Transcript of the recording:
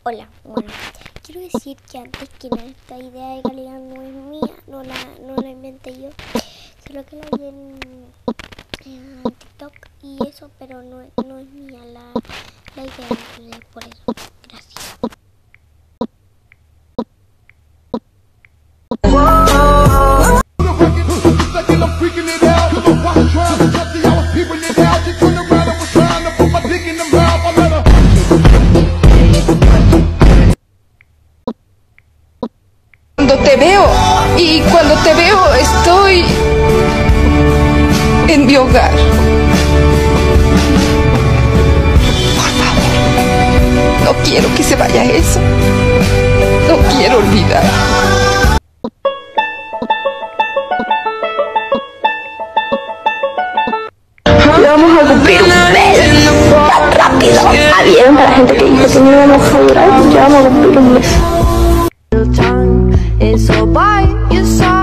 Hola, bueno, quiero decir que antes que nada esta idea de calidad no es mía, no la inventé yo, solo que la vi en TikTok y eso, pero no es mía la idea, entonces por eso, gracias. Cuando te veo, y cuando te veo estoy en mi hogar. Por favor, no quiero que se vaya eso. No quiero olvidar. Ya vamos a cumplir un mes. Tan rápido. Está bien para la gente que dijo que no íbamos a durar. Ya vamos a cumplir un mes. Time is so by your side.